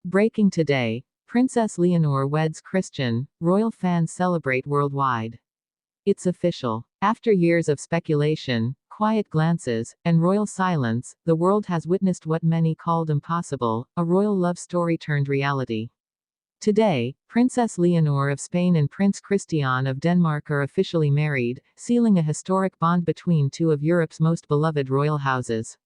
Breaking today. Princess Leonor weds Christian, royal fans celebrate worldwide. It's official. After years of speculation, quiet glances, and royal silence, the world has witnessed what many called impossible, a royal love story turned reality. Today, Princess Leonor of Spain and Prince Christian of Denmark are officially married, sealing a historic bond between two of Europe's most beloved royal houses.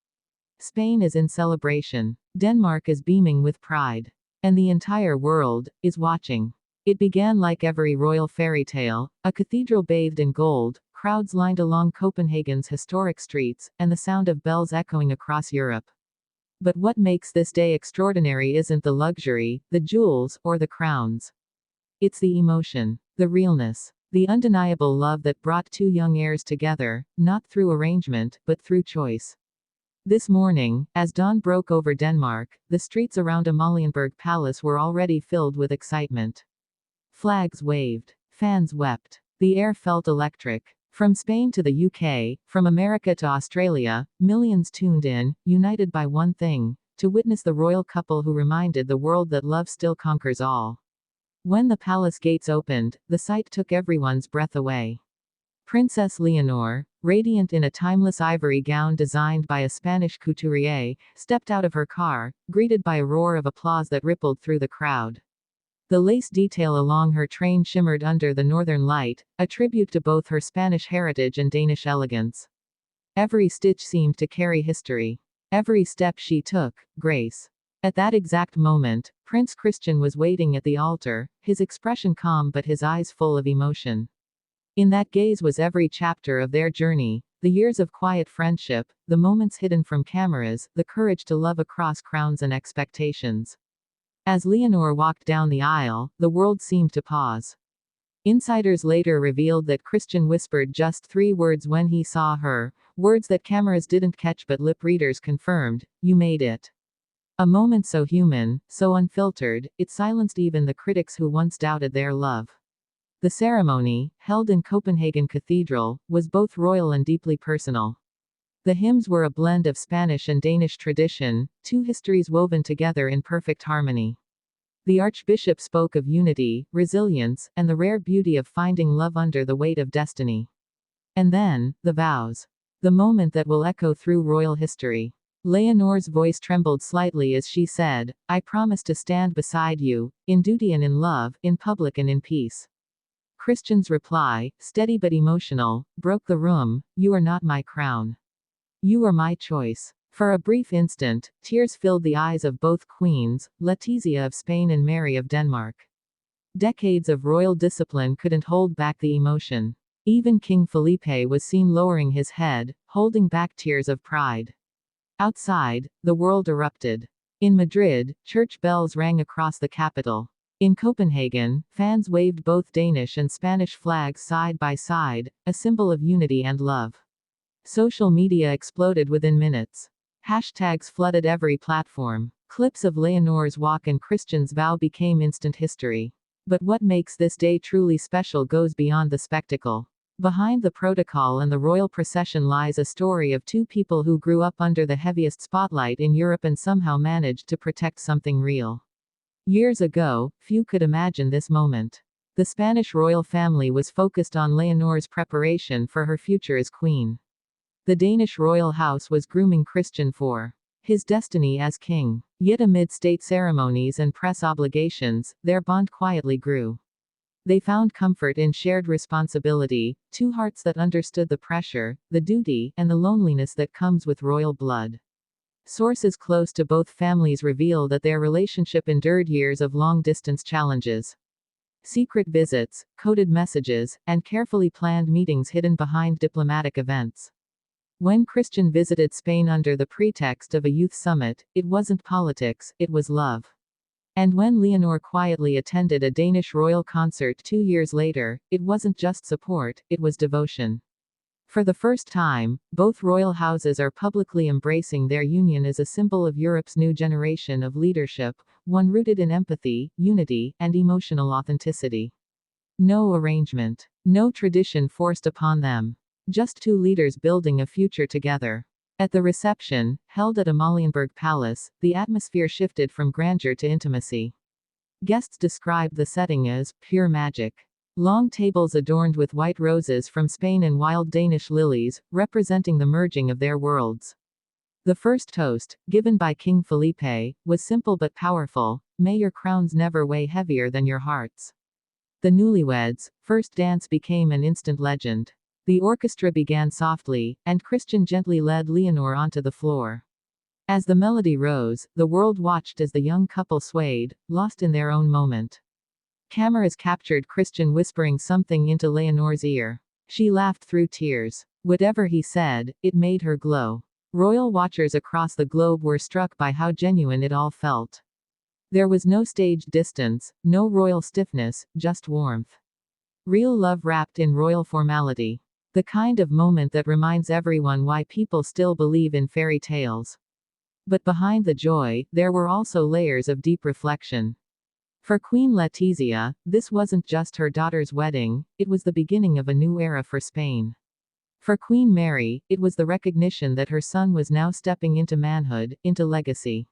Spain is in celebration. Denmark is beaming with pride. And the entire world is watching. It began like every royal fairy tale, a cathedral bathed in gold, crowds lined along Copenhagen's historic streets, and the sound of bells echoing across Europe. But what makes this day extraordinary isn't the luxury, the jewels, or the crowns. It's the emotion, the realness, the undeniable love that brought two young heirs together, not through arrangement, but through choice. This morning, as dawn broke over Denmark, the streets around Amalienborg Palace were already filled with excitement. Flags waved. Fans wept. The air felt electric. From Spain to the UK, from America to Australia, millions tuned in, united by one thing: to witness the royal couple who reminded the world that love still conquers all. When the palace gates opened, the sight took everyone's breath away. Princess Leonor, radiant in a timeless ivory gown designed by a Spanish couturier, stepped out of her car, greeted by a roar of applause that rippled through the crowd. The lace detail along her train shimmered under the northern light, a tribute to both her Spanish heritage and Danish elegance. Every stitch seemed to carry history. Every step she took, grace. At that exact moment, Prince Christian was waiting at the altar, his expression calm but his eyes full of emotion. In that gaze was every chapter of their journey, the years of quiet friendship, the moments hidden from cameras, the courage to love across crowns and expectations. As Leonor walked down the aisle, the world seemed to pause. Insiders later revealed that Christian whispered just 3 words when he saw her, words that cameras didn't catch but lip readers confirmed: "You made it." A moment so human, so unfiltered, it silenced even the critics who once doubted their love. The ceremony, held in Copenhagen Cathedral, was both royal and deeply personal. The hymns were a blend of Spanish and Danish tradition, two histories woven together in perfect harmony. The Archbishop spoke of unity, resilience, and the rare beauty of finding love under the weight of destiny. And then, the vows. The moment that will echo through royal history. Leonor's voice trembled slightly as she said, "I promise to stand beside you, in duty and in love, in public and in peace." Christian's reply, steady but emotional, broke the room: "You are not my crown. You are my choice." For a brief instant, tears filled the eyes of both queens, Letizia of Spain and Mary of Denmark. Decades of royal discipline couldn't hold back the emotion. Even King Felipe was seen lowering his head, holding back tears of pride. Outside, the world erupted. In Madrid, church bells rang across the capital. In Copenhagen, fans waved both Danish and Spanish flags side by side, a symbol of unity and love. Social media exploded within minutes. Hashtags flooded every platform. Clips of Leonor's walk and Christian's vow became instant history. But what makes this day truly special goes beyond the spectacle. Behind the protocol and the royal procession lies a story of two people who grew up under the heaviest spotlight in Europe and somehow managed to protect something real. Years ago, few could imagine this moment. The Spanish royal family was focused on Leonor's preparation for her future as queen. The Danish royal house was grooming Christian for his destiny as king. Yet amid state ceremonies and press obligations, their bond quietly grew. They found comfort in shared responsibility, two hearts that understood the pressure, the duty, and the loneliness that comes with royal blood. Sources close to both families reveal that their relationship endured years of long-distance challenges. Secret visits, coded messages, and carefully planned meetings hidden behind diplomatic events. When Christian visited Spain under the pretext of a youth summit, it wasn't politics, it was love. And when Leonor quietly attended a Danish royal concert 2 years later, it wasn't just support, it was devotion. For the first time, both royal houses are publicly embracing their union as a symbol of Europe's new generation of leadership, one rooted in empathy, unity, and emotional authenticity. No arrangement. No tradition forced upon them. Just two leaders building a future together. At the reception, held at Amalienburg Palace, the atmosphere shifted from grandeur to intimacy. Guests described the setting as pure magic. Long tables adorned with white roses from Spain and wild Danish lilies, representing the merging of their worlds. The first toast, given by King Felipe, was simple but powerful: "May your crowns never weigh heavier than your hearts." The newlyweds' first dance became an instant legend. The orchestra began softly, and Christian gently led Leonor onto the floor. As the melody rose, the world watched as the young couple swayed, lost in their own moment. Cameras captured Christian whispering something into Leonor's ear. She laughed through tears. Whatever he said, it made her glow. Royal watchers across the globe were struck by how genuine it all felt. There was no staged distance, no royal stiffness, just warmth. Real love wrapped in royal formality. The kind of moment that reminds everyone why people still believe in fairy tales. But behind the joy, there were also layers of deep reflection. For Queen Letizia, this wasn't just her daughter's wedding, it was the beginning of a new era for Spain. For Queen Mary, it was the recognition that her son was now stepping into manhood, into legacy.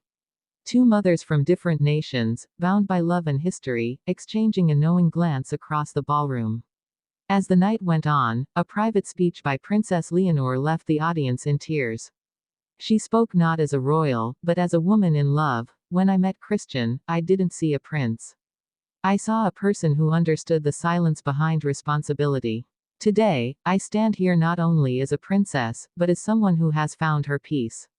Two mothers from different nations, bound by love and history, exchanging a knowing glance across the ballroom. As the night went on, a private speech by Princess Leonor left the audience in tears. She spoke not as a royal, but as a woman in love. "When I met Christian, I didn't see a prince. I saw a person who understood the silence behind responsibility. Today, I stand here not only as a princess, but as someone who has found her peace."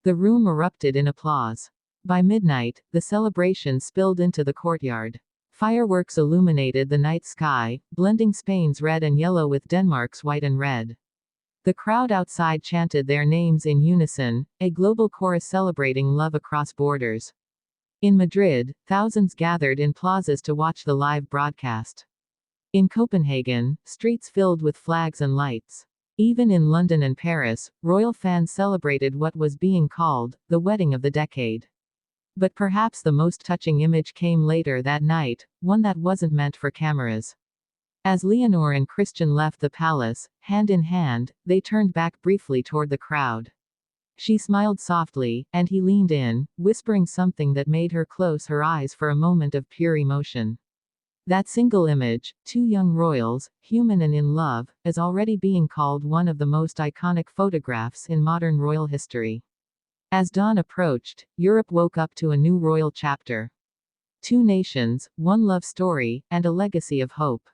The room erupted in applause. By midnight, the celebration spilled into the courtyard. Fireworks illuminated the night sky, blending Spain's red and yellow with Denmark's white and red. The crowd outside chanted their names in unison, a global chorus celebrating love across borders. In Madrid, thousands gathered in plazas to watch the live broadcast. In Copenhagen, streets filled with flags and lights. Even in London and Paris, royal fans celebrated what was being called the wedding of the decade. But perhaps the most touching image came later that night, one that wasn't meant for cameras. As Leonor and Christian left the palace, hand in hand, they turned back briefly toward the crowd. She smiled softly, and he leaned in, whispering something that made her close her eyes for a moment of pure emotion. That single image, two young royals, human and in love, is already being called one of the most iconic photographs in modern royal history. As dawn approached, Europe woke up to a new royal chapter. Two nations, one love story, and a legacy of hope.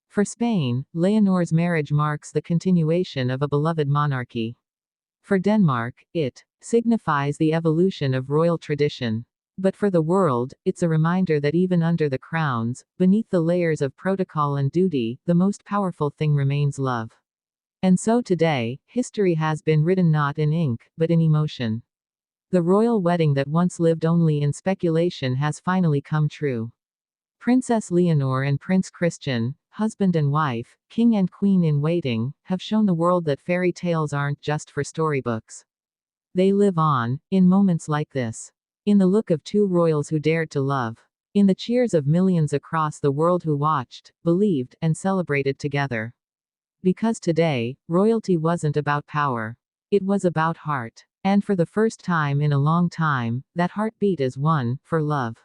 For Spain, Leonor's marriage marks the continuation of a beloved monarchy. For Denmark, it signifies the evolution of royal tradition. But for the world, it's a reminder that even under the crowns, beneath the layers of protocol and duty, the most powerful thing remains love. And so today, history has been written not in ink, but in emotion. The royal wedding that once lived only in speculation has finally come true. Princess Leonor and Prince Christian, husband and wife, king and queen in waiting, have shown the world that fairy tales aren't just for storybooks. They live on, in moments like this. In the look of two royals who dared to love. In the cheers of millions across the world who watched, believed, and celebrated together. Because today, royalty wasn't about power. It was about heart. And for the first time in a long time, that heartbeat is one, for love.